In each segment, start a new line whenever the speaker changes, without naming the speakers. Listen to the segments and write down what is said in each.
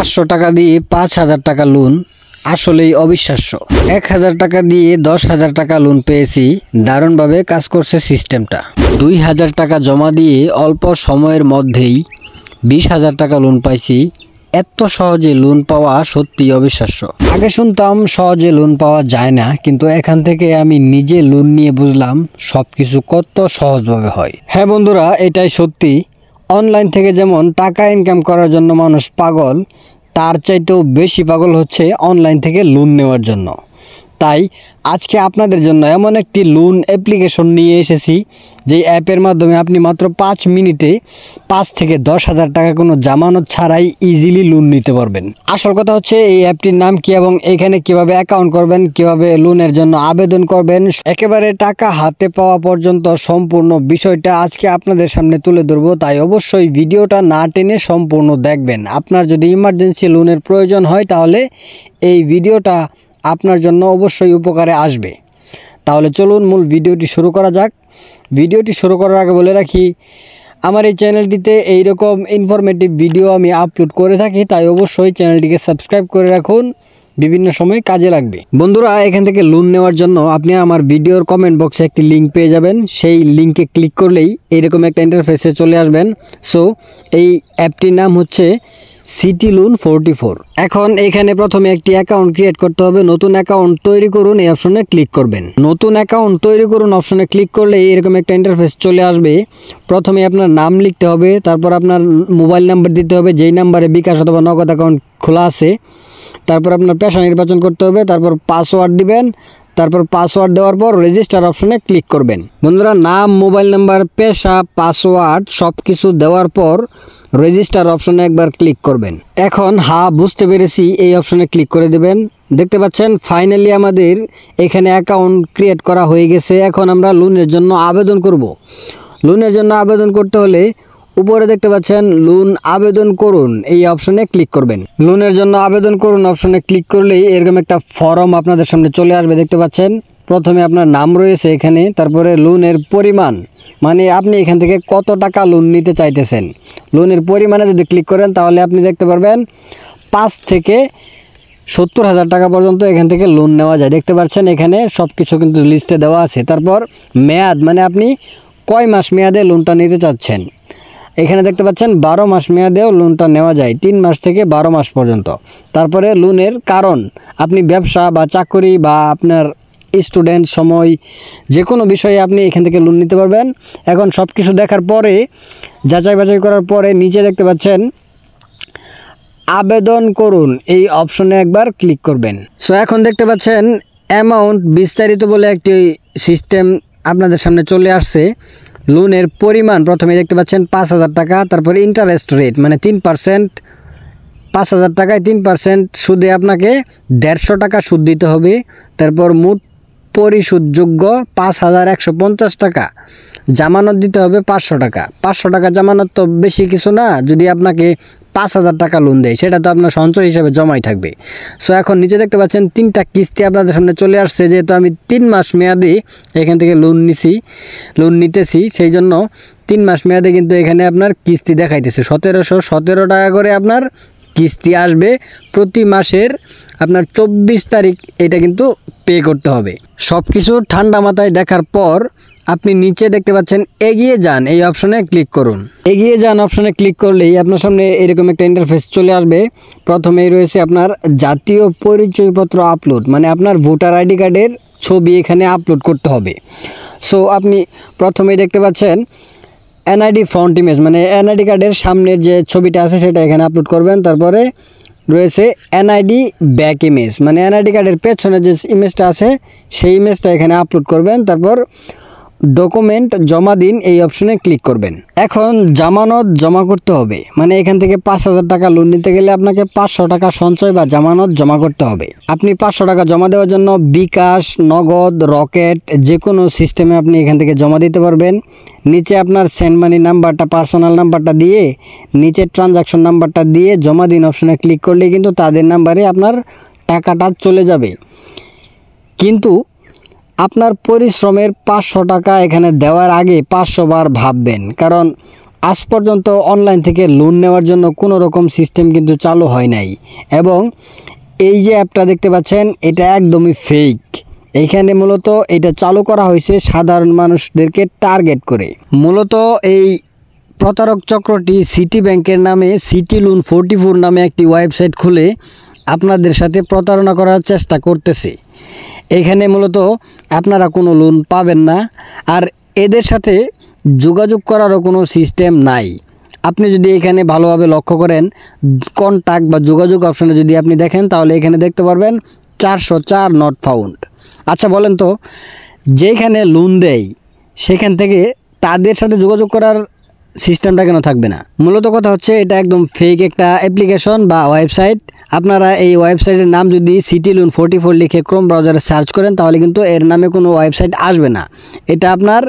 500 টাকা দিয়ে 5000 টাকা লোন আসলেই অবিশ্বাস্য। 1000 টাকা দিয়ে 10,000 টাকা লোন পেয়েছি। দারুণভাবে কাজ করছে সিস্টেমটা। 2000 টাকা জমা দিয়ে অল্প সময়ের মধ্যেই 20,000 টাকা লোন পাইছি। এত সহজে লোন পাওয়া সত্যি অবিশ্বাস্য। আগে শুনতাম সহজে লোন পাওয়া যায় না, কিন্তু এখান থেকে আমি নিজে লোন নিয়ে বুঝলাম সবকিছু কত সহজভাবে হয়। হ্যাঁ বন্ধুরা, এটাই সত্যি। অনলাইন থেকে যেমন টাকা ইনকাম করার জন্য মানুষ পাগল, তার চাইতেও বেশি পাগল হচ্ছে অনলাইন থেকে লোন নেওয়ার জন্য। তাই আজকে আপনাদের জন্য এমন একটি লোন অ্যাপ্লিকেশন নিয়ে এসেছি, যে অ্যাপের মাধ্যমে আপনি মাত্র 5 মিনিটে 5 থেকে 10,000 টাকা কোনো জামানত ছাড়াই ইজিলি লোন নিতে পারবেন। আসল কথা হচ্ছে এই অ্যাপটির নাম কি এবং এখানে কিভাবে অ্যাকাউন্ট করবেন, কিভাবে লোনের জন্য আবেদন করবেন, একেবারে টাকা হাতে পাওয়া পর্যন্ত সম্পূর্ণ বিষয়টা আজকে আপনাদের সামনে তুলে ধরবো। তাই অবশ্যই ভিডিওটা না টেনে সম্পূর্ণ দেখবেন। আপনার যদি ইমার্জেন্সি লোনের প্রয়োজন হয় তাহলে এই ভিডিওটা আপনার জন্য অবশ্যই উপকারে আসবে। তাহলে চলুন মূল ভিডিওটি শুরু করা যাক। ভিডিওটি শুরু করার আগে বলে রাখি, আমার এই চ্যানেলটিতে এইরকম ইনফরমেটিভ ভিডিও আমি আপলোড করে থাকি, তাই অবশ্যই চ্যানেলটিকে সাবস্ক্রাইব করে রাখুন, বিভিন্ন সময় কাজে লাগবে। বন্ধুরা, এখান থেকে লোন নেওয়ার জন্য আপনি আমার ভিডিওর কমেন্ট বক্সে একটি লিঙ্ক পেয়ে যাবেন। সেই লিঙ্কে ক্লিক করলেই এরকম একটা ইন্টারফেসে চলে আসবেন। সো এই অ্যাপটির নাম হচ্ছে সিটি লোন 44। এখন এখানে প্রথমে একটি অ্যাকাউন্ট ক্রিয়েট করতে হবে। নতুন অ্যাকাউন্ট তৈরি করুন এই অপশনে ক্লিক করবেন। নতুন অ্যাকাউন্ট তৈরি করুন অপশনে ক্লিক করলে এরকম একটা ইন্টারফেস চলে আসবে। প্রথমে আপনার নাম লিখতে হবে, তারপর আপনার মোবাইল নাম্বার দিতে হবে, যেই নাম্বারে বিকাশ অথবা নগদ অ্যাকাউন্ট খোলা আছে। তারপর আপনার পেশা নির্বাচন করতে হবে, তারপর পাসওয়ার্ড দিবেন। তারপর পাসওয়ার্ড দেওয়ার পর রেজিস্টার অপশনে ক্লিক করবেন। বন্ধুরা, নাম, মোবাইল নাম্বার, পেশা, পাসওয়ার্ড সব কিছু দেওয়ার পর রেজিস্টার অপশনে একবার ক্লিক করবেন। এখন বুঝতে পেরেছি এই অপশনে ক্লিক করে দেবেন। দেখতে পাচ্ছেন ফাইনালি আমাদের এখানে অ্যাকাউন্ট ক্রিয়েট করা হয়ে গেছে। এখন আমরা লোনের জন্য আবেদন করব। লোনের জন্য আবেদন করতে হলে উপরে দেখতে পাচ্ছেন লোন আবেদন করুন এই অপশনে ক্লিক করবেন। লোনের জন্য আবেদন করুন অপশনে ক্লিক করলেই এরকম একটা ফর্ম আপনাদের সামনে চলে আসবে। দেখতে পাচ্ছেন প্রথমে আপনার নাম রয়েছে এখানে, তারপরে লোনের পরিমাণ, মানে আপনি এখান থেকে কত টাকা লোন নিতে চাইতেছেন। লোনের পরিমাণে যদি ক্লিক করেন তাহলে আপনি দেখতে পারবেন 5 থেকে 70,000 টাকা পর্যন্ত এখান থেকে লোন নেওয়া যায়। দেখতে পাচ্ছেন এখানে সব কিছু কিন্তু লিস্টে দেওয়া আছে। তারপর মেয়াদ, মানে আপনি কয় মাস মেয়াদে লোনটা নিতে চাচ্ছেন। এখানে দেখতে পাচ্ছেন 12 মাস মেয়াদেও লোনটা নেওয়া যায়, 3 মাস থেকে 12 মাস পর্যন্ত। তারপরে লোনের কারণ, আপনি ব্যবসা বা চাকরি বা আপনার স্টুডেন্ট সময় যে কোনো বিষয়ে আপনি এখান থেকে লোন নিতে পারবেন। এখন সব কিছু দেখার পরে, যাচাই বাছাই করার পরে নিচে দেখতে পাচ্ছেন আবেদন করুন এই অপশনে একবার ক্লিক করবেন। সো এখন দেখতে পাচ্ছেন অ্যামাউন্ট বিস্তারিত বলে একটি সিস্টেম আপনাদের সামনে চলে আসছে। লোনের পরিমাণ প্রথমে দেখতে পাচ্ছেন 5,000 টাকা, তারপর ইন্টারেস্ট রেট মানে 3%। 5,000 টাকায় 3% সুদে আপনাকে 150 টাকা সুদ দিতে হবে। তারপর মোট পরিশোধযোগ্য 5,150 টাকা। জামানত দিতে হবে 500 টাকা। 500 টাকা জামানত তো বেশি কিছু না, যদি আপনাকে 5,000 টাকা লোন দেয় সেটা তো আপনার সঞ্চয় হিসেবে জমাই থাকবে। সো এখন নিচে দেখতে পাচ্ছেন 3টা কিস্তি আপনাদের সামনে চলে আসছে। যেহেতু আমি 3 মাস মেয়াদে এখান থেকে লোন নিতেছি, সেই জন্য 3 মাস মেয়াদে কিন্তু এখানে আপনার কিস্তি দেখাইতেছে 1717 টাকা করে আপনার কিস্তি আসবে প্রতি মাসের। আপনার 24 তারিখ এটা কিন্তু পে করতে হবে। সব কিছু ঠান্ডা মাথায় দেখার পর আপনি নিচে দেখতে পাচ্ছেন এগিয়ে যান এই অপশনে ক্লিক করুন। এগিয়ে যান অপশনে ক্লিক করলেই আপনার সামনে এরকম একটা ইন্টারফেস চলে আসবে। প্রথমেই রয়েছে আপনার জাতীয় পরিচয়পত্র আপলোড, মানে আপনার ভোটার আইডি কার্ডের ছবি এখানে আপলোড করতে হবে। সো আপনি প্রথমেই দেখতে পাচ্ছেন এনআইডি ফ্রন্ট ইমেজ, মানে এনআইডি কার্ডের সামনের যে ছবিটা আছে সেটা এখানে আপলোড করবেন। তারপরে রয়েছে এনআইডি ব্যাক ইমেজ, মানে এনআইডি কার্ডের পেছনে যে ইমেজটা আছে সেই ইমেজটা এখানে আপলোড করবেন। তারপর ডকুমেন্ট জমা দিন এই অপশনে ক্লিক করবেন। এখন জামানত জমা করতে হবে, মানে এখান থেকে 5,000 টাকা লোন নিতে গেলে আপনাকে 500 টাকা সঞ্চয় বা জামানত জমা করতে হবে। আপনি 500 টাকা জমা দেওয়ার জন্য বিকাশ, নগদ, রকেট যে কোনো সিস্টেমে আপনি এখান থেকে জমা দিতে পারবেন। নিচে আপনার সেন্ড মানি নাম্বারটা, পার্সোনাল নাম্বারটা দিয়ে নিচে ট্রানজাকশন নাম্বারটা দিয়ে জমা দিন অপশনে ক্লিক করলেই কিন্তু তাদের নাম্বারে আপনার টাকাটা চলে যাবে। কিন্তু আপনার পরিশ্রমের 500 টাকা এখানে দেওয়ার আগে 500 বার ভাববেন, কারণ আজ পর্যন্ত অনলাইন থেকে লোন নেওয়ার জন্য কোনো রকম সিস্টেম কিন্তু চালু হয় নাই এবং এই যে অ্যাপটা দেখতে পাচ্ছেন এটা একদমই ফেক। এইখানে মূলত এটা চালু করা হয়েছে সাধারণ মানুষদেরকে টার্গেট করে। মূলত এই প্রতারক চক্রটি সিটি ব্যাংকের নামে সিটি লোন 44 নামে একটি ওয়েবসাইট খুলে আপনাদের সাথে প্রতারণা করার চেষ্টা করতেছে। এখানে মূলত আপনারা কোনো লোন পাবেন না, আর এদের সাথে যোগাযোগ করারও কোনো সিস্টেম নাই। আপনি যদি এখানে ভালোভাবে লক্ষ্য করেন কন্ট্যাক্ট বা যোগাযোগ অপশানে যদি আপনি দেখেন তাহলে এখানে দেখতে পারবেন 404 নট ফাউন্ড। আচ্ছা বলেন তো, যেখানে লোন দেয় সেখান থেকে তাদের সাথে যোগাযোগ করার সিস্টেমটা কেন থাকবে না? মূলত কথা হচ্ছে এটা একদম ফেক একটা অ্যাপ্লিকেশন বা ওয়েবসাইট। আপনারা এই ওয়েবসাইটের নাম যদি সিটি লোন 44 লিখে ক্রোম ব্রাউজারে সার্চ করেন তাহলে কিন্তু এর নামে কোনো ওয়েবসাইট আসবে না। এটা আপনার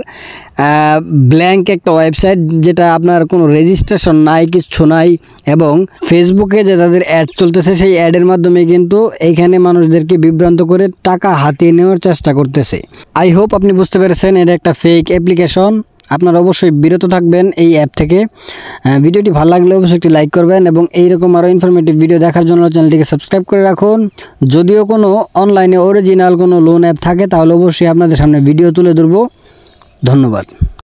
ব্ল্যাঙ্ক একটা ওয়েবসাইট, যেটা আপনার কোনো রেজিস্ট্রেশন নাই, কিছু নাই, এবং ফেসবুকে যে তাদের অ্যাড চলতেছে সেই অ্যাডের মাধ্যমে কিন্তু এইখানে মানুষদেরকে বিভ্রান্ত করে টাকা হাতিয়ে নেওয়ার চেষ্টা করতেছে। আই হোপ আপনি বুঝতে পেরেছেন এটা একটা ফেক অ্যাপ্লিকেশন। আপনারা অবশ্যই বিরত থাকবেন এই অ্যাপ থেকে। ভিডিওটি ভালো লাগলে অবশ্যই একটি লাইক করবেন এবং এইরকম আরও ইনফরমেটিভ ভিডিও দেখার জন্য চ্যানেলটিকে সাবস্ক্রাইব করে রাখুন। যদিও কোনো অনলাইনে অরিজিনাল কোনো লোন অ্যাপ থাকে তাহলে অবশ্যই আপনাদের সামনে ভিডিও তুলে ধরব। ধন্যবাদ।